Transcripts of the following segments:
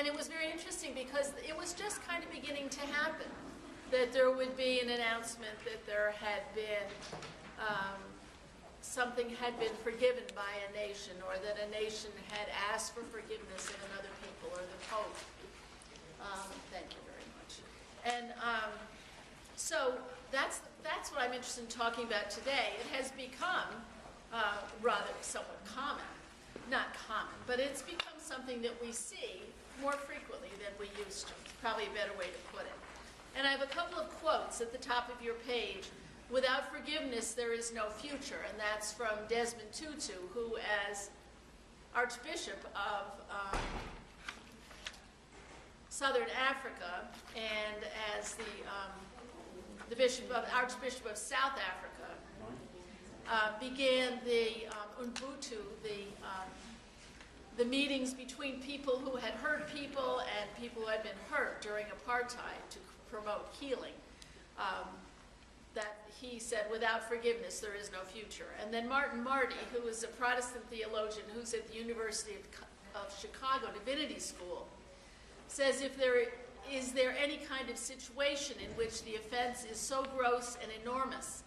it was very interesting because it was just kind of beginning to happen, that there would be an announcement that there had been something had been forgiven by a nation, or that a nation had asked for forgiveness of another people, or the Pope. Thank you very much. And so that's what I'm interested in talking about today. It has become rather somewhat common. Not common, but it's become something that we see more frequently than we used to. It's probably a better way to put it. And I have a couple of quotes at the top of your page. Without forgiveness, there is no future. And that's from Desmond Tutu, who, as Archbishop of Southern Africa and as the Archbishop of South Africa, began the Ubuntu, the meetings between people who had hurt people and people who had been hurt during apartheid to promote healing. That he said, without forgiveness, there is no future. And then Martin Marty, who is a Protestant theologian who's at the University of Chicago Divinity School, says, is there any kind of situation in which the offense is so gross and enormous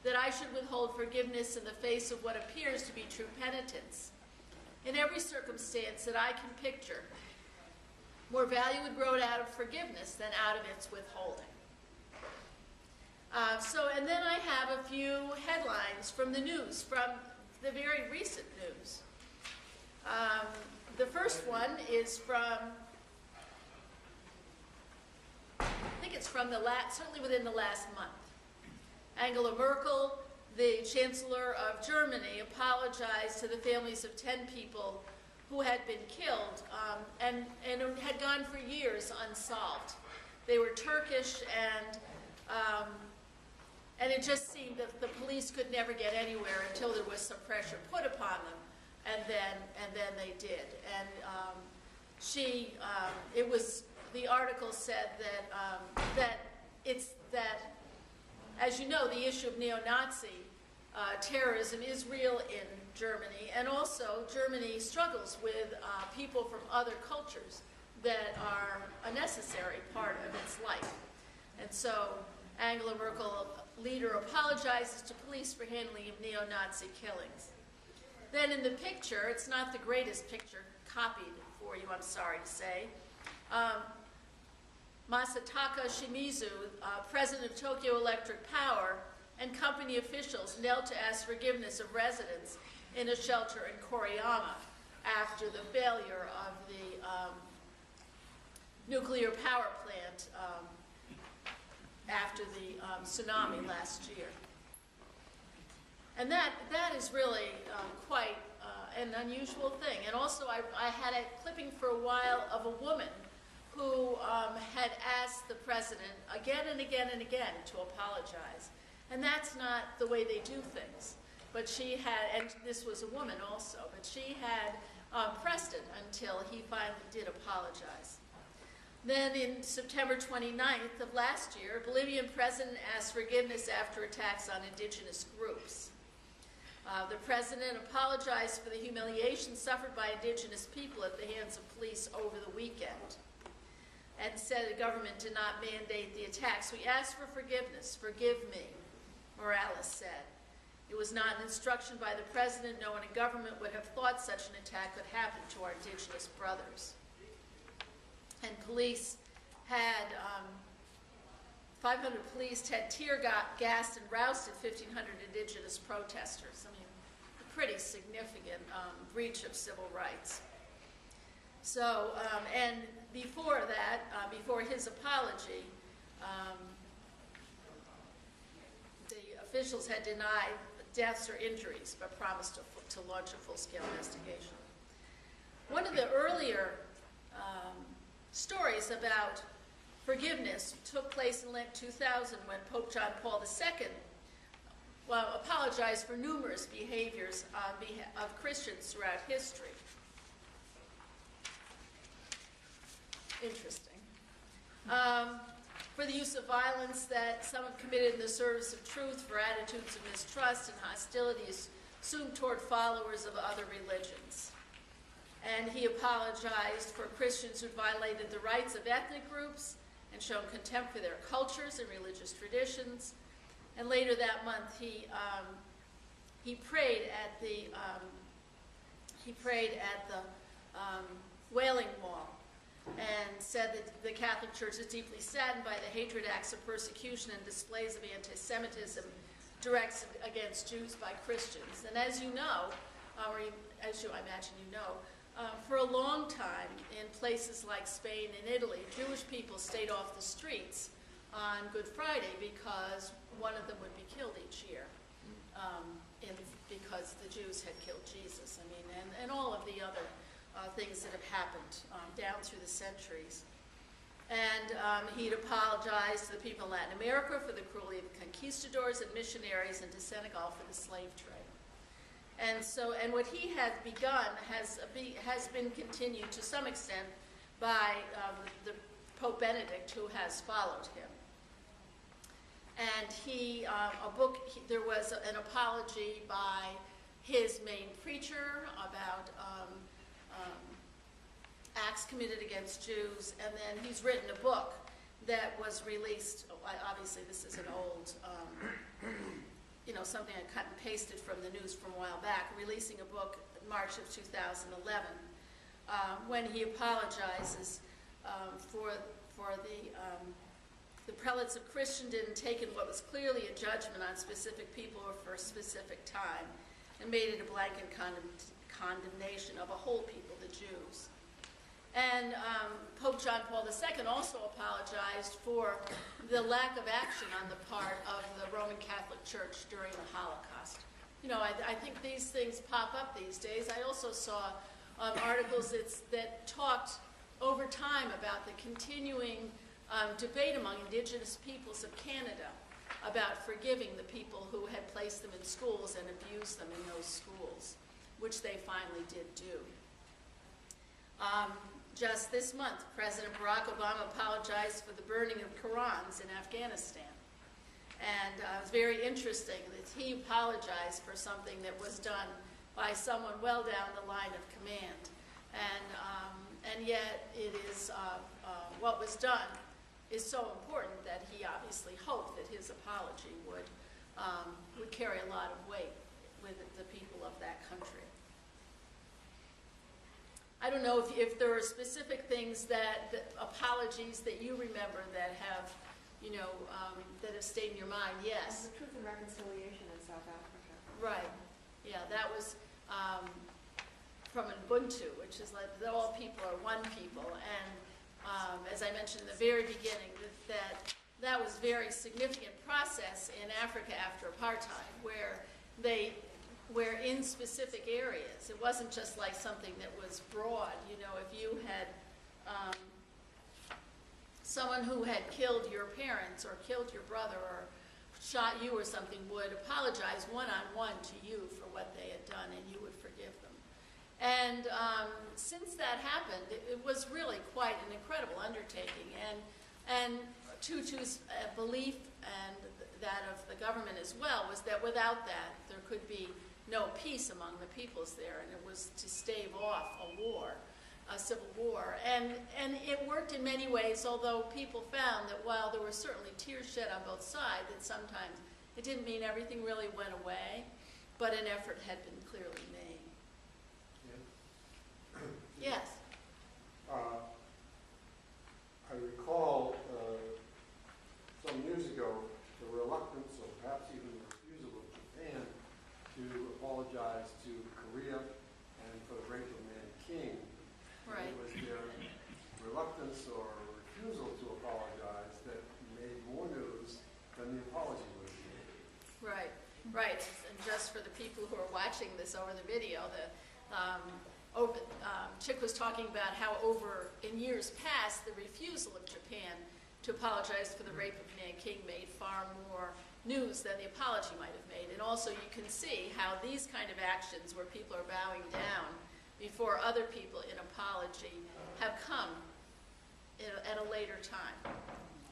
that I should withhold forgiveness in the face of what appears to be true penitence? In every circumstance that I can picture, more value would grow out of forgiveness than out of its withholding. And then I have a few headlines from the news, from the very recent news. The first one is from, I think it's from certainly within the last month. Angela Merkel, the Chancellor of Germany, apologized to the families of 10 people who had been killed and had gone for years unsolved. They were Turkish, and it just seemed that the police could never get anywhere until there was some pressure put upon them, and then they did. And the article said that as you know, the issue of neo-Nazi terrorism is real in Germany, and also Germany struggles with people from other cultures that are a necessary part of its life. And so Angela Merkel, leader, apologizes to police for handling of neo-Nazi killings. Then in the picture, it's not the greatest picture copied for you, I'm sorry to say, Masataka Shimizu, president of Tokyo Electric Power, and company officials knelt to ask forgiveness of residents in a shelter in Koriyama after the failure of the nuclear power plant after the tsunami last year. And that is really quite an unusual thing. And also I had a clipping for a while of a woman who had asked the president again and again and again to apologize. And that's not the way they do things. But she had, and this was a woman also, but she had pressed it until he finally did apologize. Then in September 29th of last year, a Bolivian president asked forgiveness after attacks on indigenous groups. The president apologized for the humiliation suffered by indigenous people at the hands of police over the weekend, and said the government did not mandate the attacks. We asked for forgiveness. Forgive me, Morales said. It was not an instruction by the president. No one in government would have thought such an attack could happen to our indigenous brothers. And police had, 500 police had tear gassed and rousted 1,500 indigenous protesters. I mean, a pretty significant breach of civil rights. So, and before that, before his apology, the officials had denied deaths or injuries, but promised to launch a full-scale investigation. One of the earlier stories about forgiveness took place in Lent 2000 when Pope John Paul II apologized for numerous behaviors of Christians throughout history. Interesting. For the use of violence that some have committed in the service of truth, for attitudes of mistrust and hostilities assumed toward followers of other religions. And he apologized for Christians who violated the rights of ethnic groups and shown contempt for their cultures and religious traditions. And later that month, he prayed at the Wailing Wall and said that the Catholic Church is deeply saddened by the hatred acts of persecution and displays of anti-Semitism directed against Jews by Christians. And as you know, or as I imagine you know, for a long time in places like Spain and Italy, Jewish people stayed off the streets on Good Friday because one of them would be killed each year because the Jews had killed Jesus. I mean, and all of the other things that have happened down through the centuries. And he'd apologized to the people in Latin America for the cruelty of conquistadors and missionaries, and to Senegal for the slave trade. And so, and what he had begun has been continued to some extent by the Pope Benedict, who has followed him. And there was an apology by his main preacher about acts committed against Jews, and then he's written a book that was released. Obviously, this is an old, something I cut and pasted from the news from a while back, releasing a book in March of 2011, when he apologizes for the prelates of Christendom taken what was clearly a judgment on specific people or for a specific time, and made it a blanket condemnation of a whole people, the Jews. And Pope John Paul II also apologized for the lack of action on the part of the Roman Catholic Church during the Holocaust. I think these things pop up these days. I also saw articles that talked over time about the continuing debate among Indigenous peoples of Canada about forgiving the people who had placed them in schools and abused them in those schools, which they finally did do. Just this month, President Barack Obama apologized for the burning of Qurans in Afghanistan. And it was very interesting that he apologized for something that was done by someone well down the line of command. And yet it is, what was done is so important that he obviously hoped that his apology would carry a lot of weight with the people of that country. I don't know if there are specific things apologies that you remember that have, that have stayed in your mind. Yes. The Truth and Reconciliation in South Africa. Right. Yeah, that was from Ubuntu, which is like that all people are one people. And as I mentioned in the very beginning, that was a very significant process in Africa after apartheid, where in specific areas, it wasn't just like something that was broad. If you had someone who had killed your parents or killed your brother or shot you or something would apologize one-on-one to you for what they had done, and you would forgive them. And since that happened, it was really quite an incredible undertaking. And Tutu's belief, and that of the government as well, was that without that, there could be no peace among the peoples there, and it was to stave off a civil war. And it worked in many ways, although people found that while there were certainly tears shed on both sides, that sometimes it didn't mean everything really went away, but an effort had been clearly made. Yeah. Yes? I recall some years ago the reluctance, or perhaps even the refusal of Japan to apologize to Korea and for the rape of Nanking. Right. It was their reluctance or refusal to apologize that made more news than the apology would have made. Right, right. And just for the people who are watching this over the video, Chick was talking about how in years past, the refusal of Japan to apologize for the rape of Nanking made far more news than the apology might have made. And also you can see how these kind of actions where people are bowing down before other people in apology have come at a later time.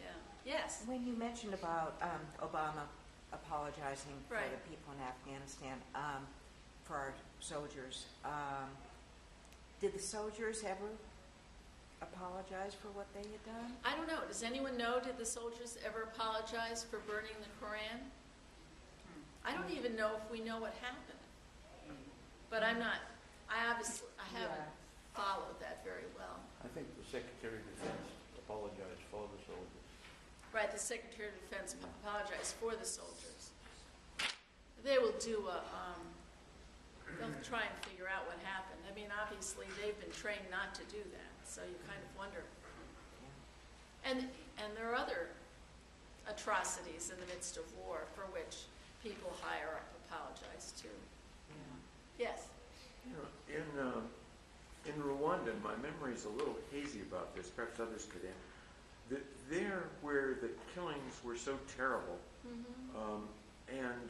Yeah. Yes? When you mentioned about Obama apologizing for Right. the people in Afghanistan, for our soldiers, Did the soldiers ever apologize for what they had done? I don't know. Does anyone know, did the soldiers ever apologize for burning the Koran? I don't even know if we know what happened. But I haven't followed that very well. I think the Secretary of Defense apologized for the soldiers. Right, the Secretary of Defense apologized for the soldiers. They will do they'll try and figure out what happened. I mean, obviously, they've been trained not to do that, so you kind of wonder. And there are other atrocities in the midst of war for which people higher up apologize too. Yes? You know, in Rwanda, my memory's a little hazy about this, perhaps others could add. There where the killings were so terrible, and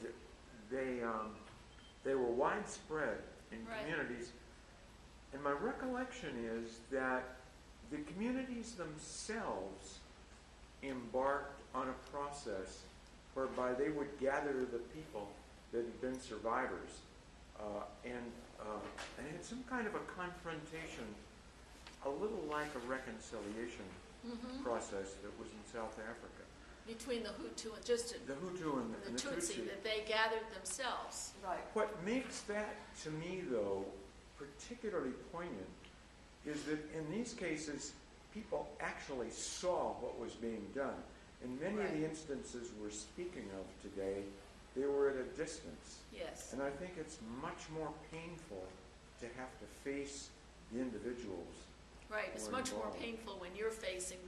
they were widespread in communities, and my recollection is that the communities themselves embarked on a process whereby they would gather the people that had been survivors and had some kind of a confrontation, a little like a reconciliation process that was in South Africa. Between the Hutu and the Hutu and the Tutsi, that they gathered themselves. Right. What makes that, to me, though, particularly poignant is that in these cases, people actually saw what was being done. In many of the instances we're speaking of today, they were at a distance. Yes. And I think it's much more painful to have to face the individuals. Right. It's much more painful when you're facing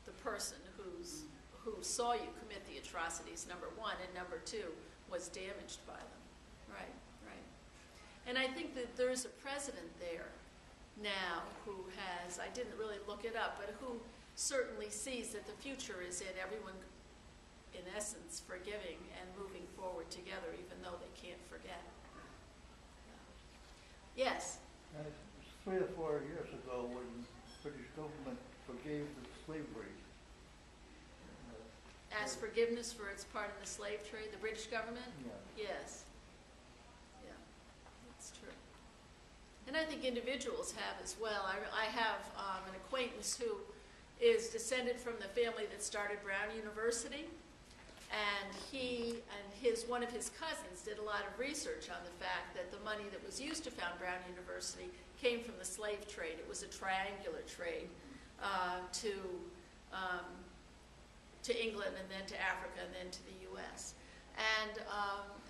the person who saw you commit the atrocities, number one, and number two, was damaged by them. Right, right. And I think that there's a president there now who has, I didn't really look it up, but who certainly sees that the future is in everyone, in essence, forgiving and moving forward together, even though they can't forget. Yes? 3 or 4 years ago, when the British government forgave the slavery. Asked forgiveness for its part in the slave trade, the British government? Yeah. Yes. Yeah, that's true. And I think individuals have as well. I have an acquaintance who is descended from the family that started Brown University, and he and one of his cousins did a lot of research on the fact that the money that was used to found Brown University came from the slave trade. It was a triangular trade to England, and then to Africa, and then to the U.S.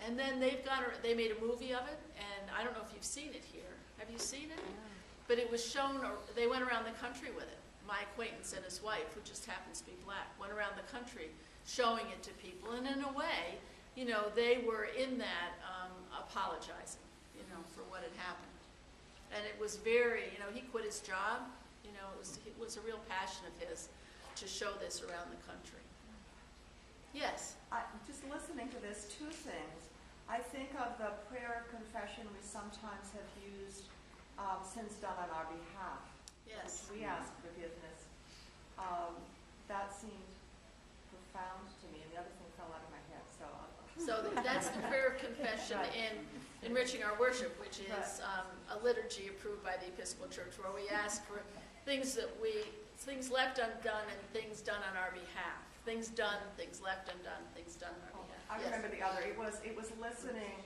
And then they made a movie of it, and I don't know if you've seen it here. Have you seen it? Yeah. But it was shown, they went around the country with it. My acquaintance and his wife, who just happens to be black, went around the country showing it to people. And in a way, you know, they were in that apologizing, you know, for what had happened. And it was very, you know, he quit his job. You know, it was a real passion of his to show this around the country. Yes? Just listening to this, 2 things. I think of the prayer confession we sometimes have used, sins done on our behalf. Yes. We ask forgiveness. That seemed profound to me, and the other thing fell out of my head. So that's the prayer of confession in Enriching Our Worship, which is a liturgy approved by the Episcopal Church, where we ask for things left undone and things done on our behalf. Things done, things left undone, things done on our behalf. I remember the other. It was listening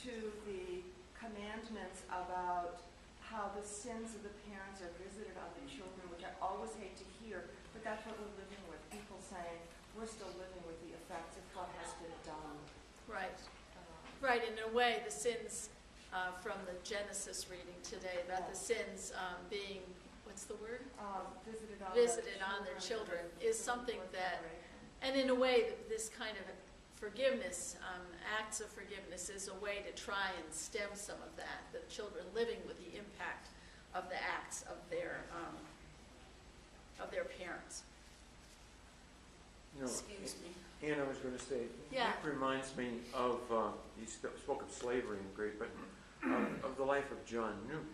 to the commandments about how the sins of the parents are visited on the children, which I always hate to hear, but that's what we're living with. People saying we're still living with the effects of what has been done. Right. Right. In a way, the sins from the Genesis reading today about the sins being, what's the word? Visited on their children is something that, and in a way, this kind of forgiveness, acts of forgiveness, is a way to try and stem some of that. The children living with the impact of the acts of their parents. You know, Excuse me. And I was going to say, Yeah. it reminds me of, you spoke of slavery in Great Britain, of the life of John Newton,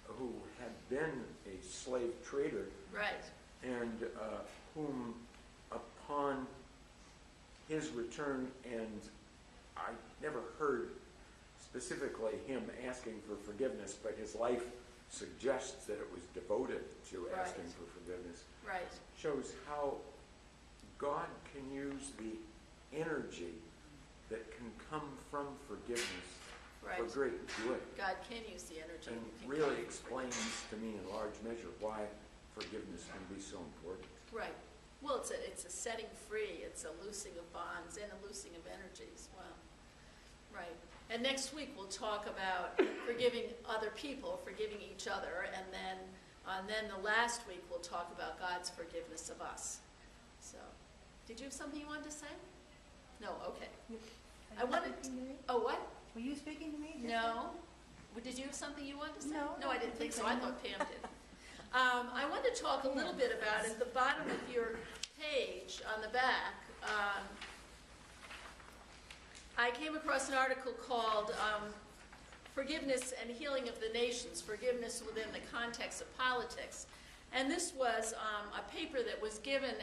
who had been a slave trader, Right. and whom, upon his return, and I never heard specifically him asking for forgiveness, but his life suggests that it was devoted to asking Right. for forgiveness, Right. shows how God can use the energy that can come from forgiveness Right. for great good. God can use the energy. And that can really come. explains to me in large measure why forgiveness can be so important. Right. Well, it's a setting free, it's a loosing of bonds and a loosing of energies. Wow. Right. And next week we'll talk about forgiving other people, forgiving each other, and then the last week we'll talk about God's forgiveness of us. So, did you have something you wanted to say? No. Okay. I wanted. Oh, what? Were you speaking to me? just No. Did you have something you wanted to say? No, No, I didn't think so. I thought Pam did. I want to talk a little Pam. bit about, at the bottom of your page on the back, I came across an article called Forgiveness and Healing of the Nations, Forgiveness Within the Context of Politics. And this was a paper that was given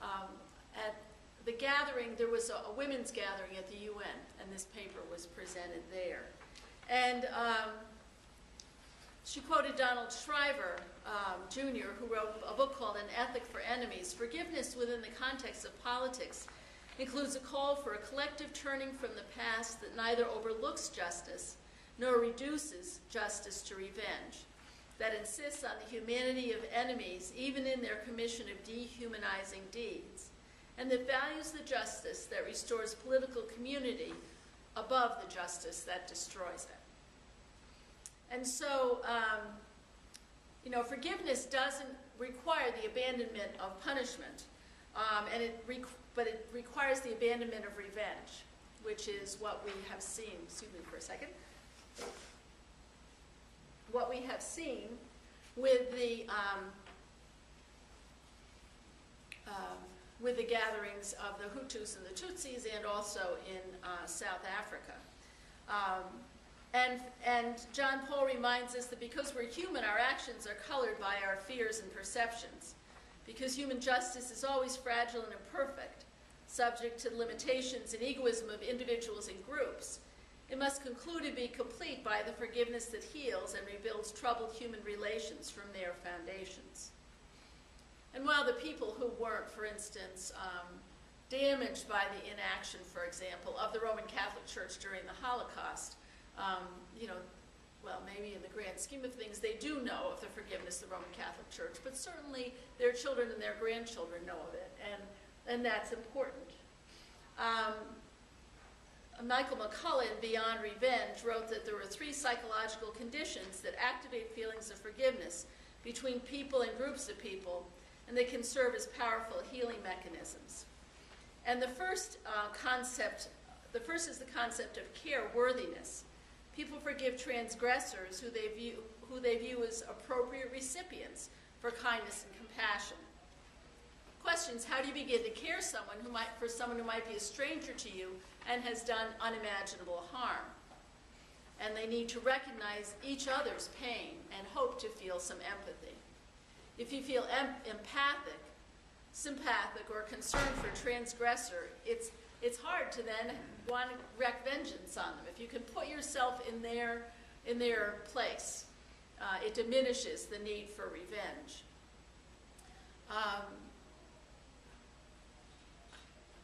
at the gathering. There was a women's gathering at the UN, and this paper was presented there. And she quoted Donald Shriver, Jr., who wrote a book called An Ethic for Enemies. Forgiveness within the context of politics includes a call for a collective turning from the past that neither overlooks justice nor reduces justice to revenge, that insists on the humanity of enemies even in their commission of dehumanizing deeds, and that values the justice that restores political community above the justice that destroys it. And so, forgiveness doesn't require the abandonment of punishment, but it requires the abandonment of revenge, which is what we have seen. Excuse me for a second. What we have seen with the gatherings of the Hutus and the Tutsis, and also in South Africa. And John Paul reminds us that because we're human, our actions are colored by our fears and perceptions. Because human justice is always fragile and imperfect, subject to the limitations and egoism of individuals and groups, it must conclude and be complete by the forgiveness that heals and rebuilds troubled human relations from their foundations. And while the people who weren't, for instance, damaged by the inaction, for example, of the Roman Catholic Church during the Holocaust, well, maybe in the grand scheme of things, they do know of the forgiveness of the Roman Catholic Church, but certainly their children and their grandchildren know of it, and that's important. Michael McCullen, Beyond Revenge, wrote that there were 3 psychological conditions that activate feelings of forgiveness between people and groups of people, and they can serve as powerful healing mechanisms. And the first is the concept of care-worthiness. People forgive transgressors who they view as appropriate recipients for kindness and compassion. Questions: how do you begin to care for someone who might be a stranger to you and has done unimaginable harm? And they need to recognize each other's pain and hope to feel some empathy. If you feel empathic, sympathetic, or concerned for a transgressor, it's hard to then want to wreak vengeance on them. If you can put yourself in their place, it diminishes the need for revenge.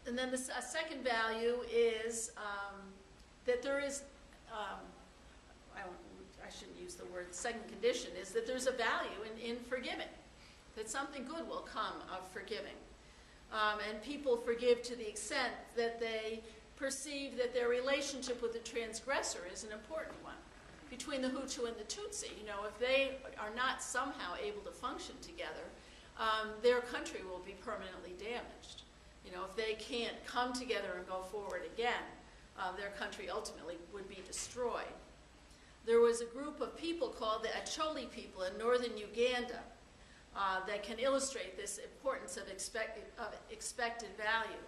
And then a second value is that there is, I shouldn't use the word, second condition is that there's a value in forgiving, that something good will come of forgiving. And people forgive to the extent that they perceive that their relationship with the transgressor is an important one. Between the Hutu and the Tutsi, if they are not somehow able to function together, their country will be permanently damaged. If they can't come together and go forward again, their country ultimately would be destroyed. There was a group of people called the Acholi people in northern Uganda that can illustrate this importance of expected value.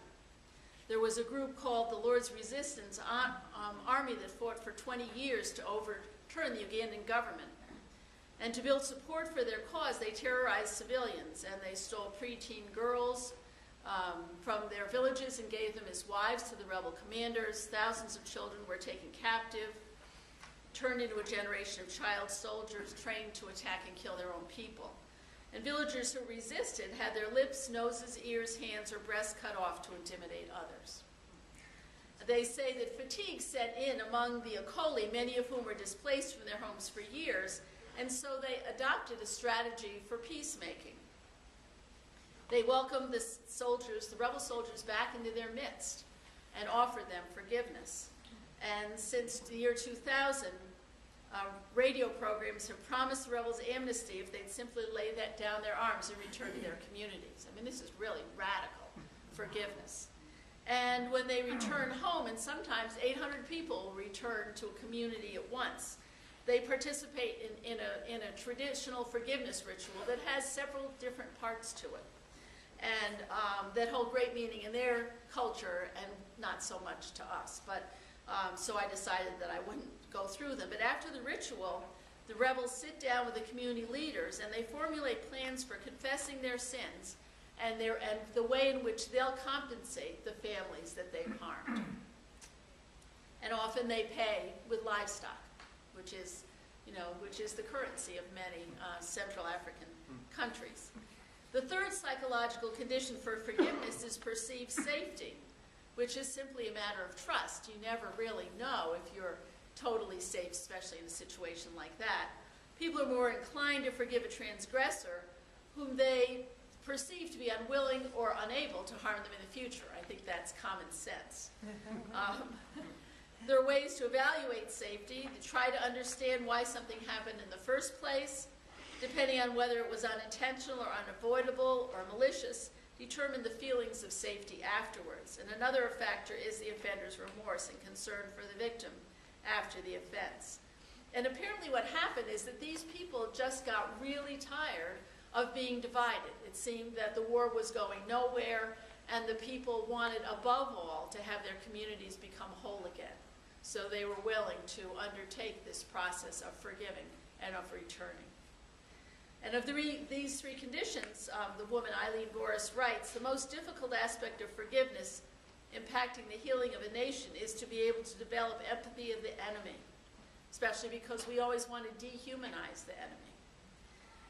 There was a group called the Lord's Resistance Army that fought for 20 years to overturn the Ugandan government. And to build support for their cause, they terrorized civilians, and they stole preteen girls from their villages and gave them as wives to the rebel commanders. Thousands of children were taken captive. turned into a generation of child soldiers trained to attack and kill their own people. And villagers who resisted had their lips, noses, ears, hands, or breasts cut off to intimidate others. They say that fatigue set in among the Akoli, many of whom were displaced from their homes for years, and so they adopted a strategy for peacemaking. They welcomed the soldiers, the rebel soldiers, back into their midst and offered them forgiveness. And since the year 2000, radio programs have promised the rebels amnesty if they'd simply lay down their arms and return to their communities. I mean, this is really radical forgiveness. And when they return home, and sometimes 800 people return to a community at once, they participate in a traditional forgiveness ritual that has several different parts to it, and that hold great meaning in their culture and not so much to us. But so I decided that I wouldn't go through them. But after the ritual, the rebels sit down with the community leaders and they formulate plans for confessing their sins and the way in which they'll compensate the families that they've harmed. And often they pay with livestock, which is the currency of many Central African countries. The third psychological condition for forgiveness is perceived safety, which is simply a matter of trust. You never really know if you're totally safe, especially in a situation like that. People are more inclined to forgive a transgressor whom they perceive to be unwilling or unable to harm them in the future. I think that's common sense. There are ways to evaluate safety, to try to understand why something happened in the first place, depending on whether it was unintentional or unavoidable or malicious, determine the feelings of safety afterwards. And another factor is the offender's remorse and concern for the victim after the offense. And apparently what happened is that these people just got really tired of being divided. It seemed that the war was going nowhere, and the people wanted, above all, to have their communities become whole again. So they were willing to undertake this process of forgiving and of returning. And of these three conditions, the woman Eileen Boris writes, the most difficult aspect of forgiveness impacting the healing of a nation is to be able to develop empathy of the enemy, especially because we always want to dehumanize the enemy.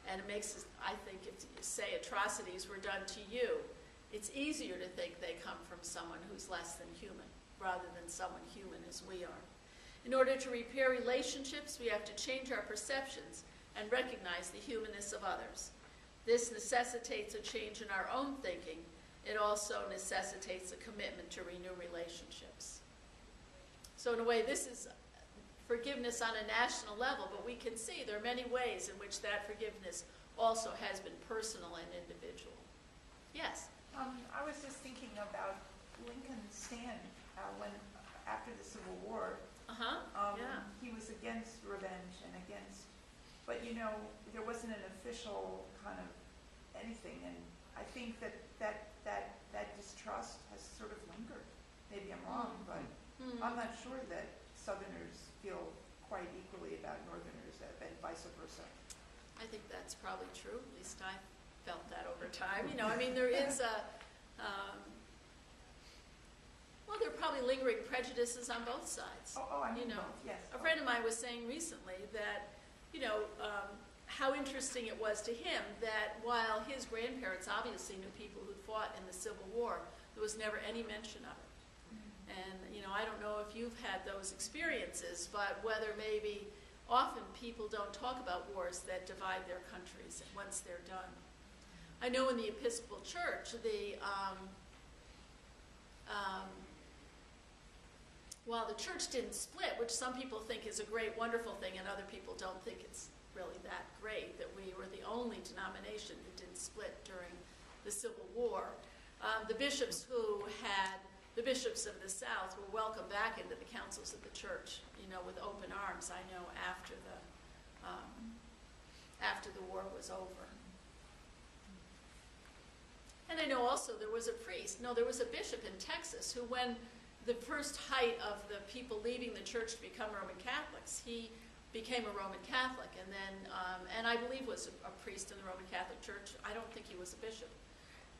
And it makes us, I think, if you say atrocities were done to you, it's easier to think they come from someone who's less than human, rather than someone human as we are. In order to repair relationships, we have to change our perceptions and recognize the humanness of others. This necessitates a change in our own thinking. It also necessitates a commitment to renew relationships. So in a way, this is forgiveness on a national level, but we can see there are many ways in which that forgiveness also has been personal and individual. Yes? I was just thinking about Lincoln's stand when, after the Civil War, Yeah. he was against revenge and against, but you know, there wasn't an official kind of anything, and I think that distrust has sort of lingered. Maybe I'm wrong, but I'm not sure that Southerners feel quite equally about Northerners and vice versa. I think that's probably true. At least I felt that over time. You know, I mean, there is a, well, there are probably lingering prejudices on both sides. I mean, you know, both, yes. a friend of mine was saying recently that, you know, how interesting it was to him that while his grandparents obviously knew people who fought in the Civil War, there was never any mention of it. And, you know, I don't know if you've had those experiences, but whether maybe often people don't talk about wars that divide their countries once they're done. I know in the Episcopal Church, while the church didn't split, which some people think is a great, wonderful thing, and other people don't think it's really that great, that we were the only denomination that didn't split during the Civil War. The bishops the bishops of the South were welcomed back into the councils of the church, you know, with open arms, I know, after the war was over. And I know also there was a bishop in Texas who, when the first height of the people leaving the church to become Roman Catholics, he became a Roman Catholic, and then, and I believe was a priest in the Roman Catholic Church. I don't think he was a bishop.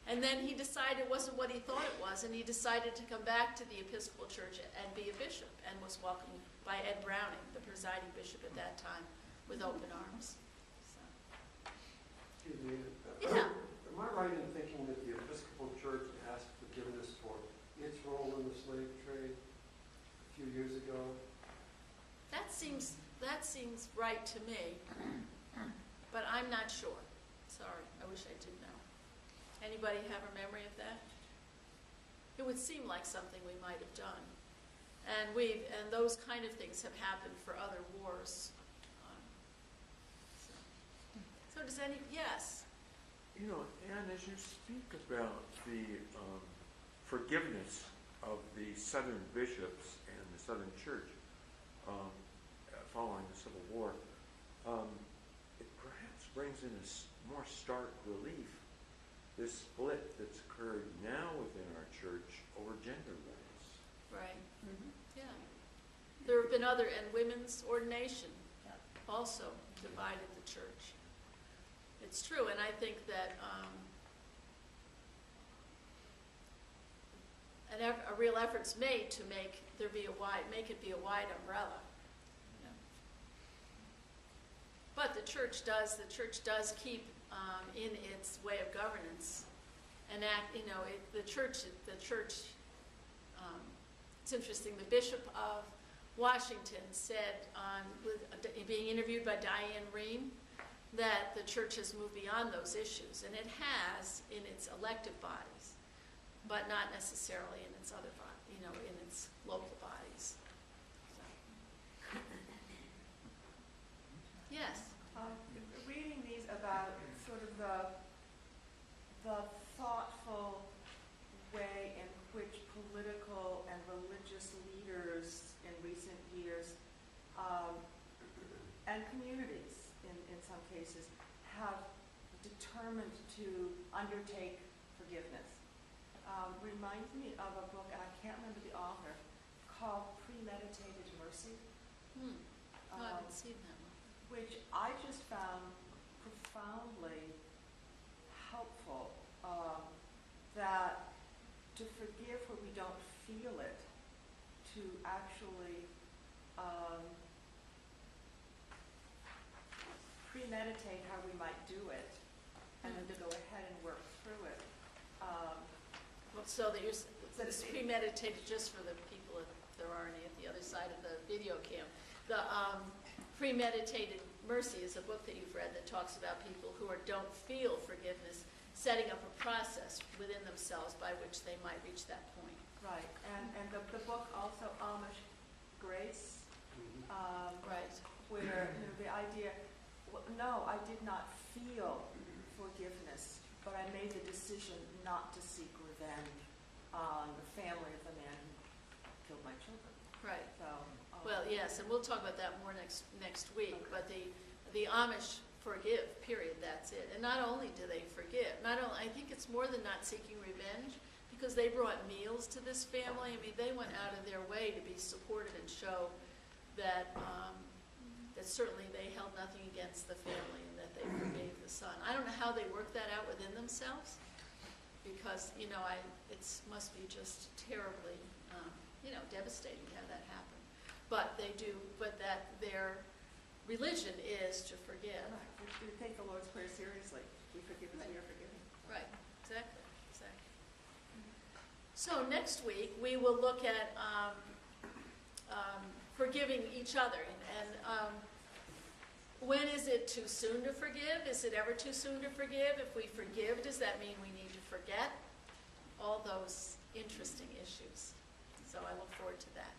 And then he decided it wasn't what he thought it was, and he decided to come back to the Episcopal Church and be a bishop, and was welcomed by Ed Browning, the presiding bishop at that time, with open arms. So, Excuse me. yeah. Am I right in thinking that the Episcopal Church asked forgiveness for its role in the slave trade a few years ago? That seems right to me, but I'm not sure. Sorry, I wish I did know. Anybody have a memory of that? It would seem like something we might have done. And those kind of things have happened for other wars. So does yes. You know, Anne, as you speak about the forgiveness of the Southern bishops and the Southern Church following the Civil War, it perhaps brings in more stark relief this split that's occurred now within our church over gender roles. Right. Mm-hmm. Yeah. There have been and women's ordination also divided the church. It's true, and I think that a real effort's made to make it be a wide umbrella. You know. But the church does keep in its way of governance and act. You know, the church. It's interesting. The Bishop of Washington said being interviewed by Diane Rehm, that the church has moved beyond those issues, and it has in its elective bodies, but not necessarily in its other bodies, in its local bodies. So. Yes? Reading these about sort of the thoughtful way in which political and religious leaders in recent years and communities in some cases have determined to undertake forgiveness. Reminds me of a book, and I can't remember the author, called Premeditated Mercy. I haven't seen that one. Which I just found profoundly helpful, that to forgive where we don't feel it, to actually premeditate how we might do it, and then to go ahead and work through it. So that it's premeditated, just for the people, if there are any, at the other side of the video cam. The Premeditated Mercy is a book that you've read that talks about people who don't feel forgiveness, setting up a process within themselves by which they might reach that point. Right, and the book also, Amish Grace, Right. where the idea, no, I did not feel forgiveness, but I made the decision not to seek revenge on the family of the man who killed my children. Right. So, Well, yes, and we'll talk about that more next week. Okay. But the Amish forgive. Period. That's it. And not only do they forgive, I think it's more than not seeking revenge, because they brought meals to this family. I mean, they went out of their way to be supportive and show that that certainly they held nothing against the family and that they forgave the son. I don't know how they worked that out within themselves, because it must be just terribly devastating to have that happen. But they do. But that their religion is to forgive. right. We take the Lord's Prayer seriously. We forgive as we are forgiven. Right. Exactly. So next week we will look at forgiving each other, and when is it too soon to forgive? Is it ever too soon to forgive? If we forgive, does that mean we need to forget? All those interesting issues. So I look forward to that.